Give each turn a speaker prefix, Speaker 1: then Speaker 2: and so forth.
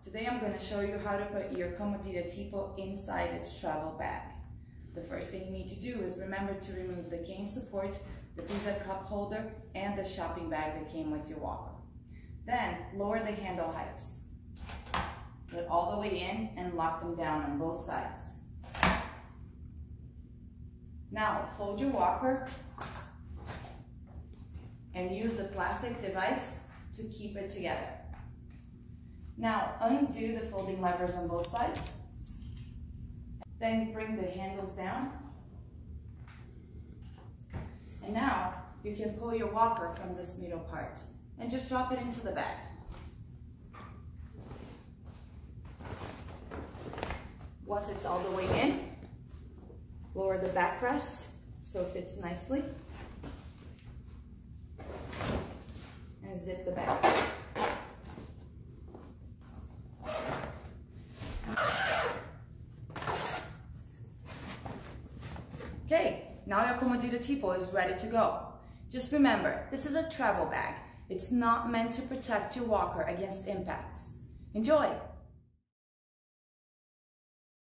Speaker 1: Today I'm going to show you how to put your Comodita Tipo inside its travel bag. The first thing you need to do is remember to remove the cane support, the Pisa cup holder, and the shopping bag that came with your walker. Then lower the handle heights. Put all the way in and lock them down on both sides. Now fold your walker and use the plastic device to keep it together. Now undo the folding levers on both sides. Then bring the handles down. And now you can pull your walker from this middle part and just drop it into the bag. Once it's all the way in, lower the backrest so it fits nicely. And zip the bag. Okay, now your Comodita Tipo is ready to go. Just remember, this is a travel bag. It's not meant to protect your walker against impacts. Enjoy!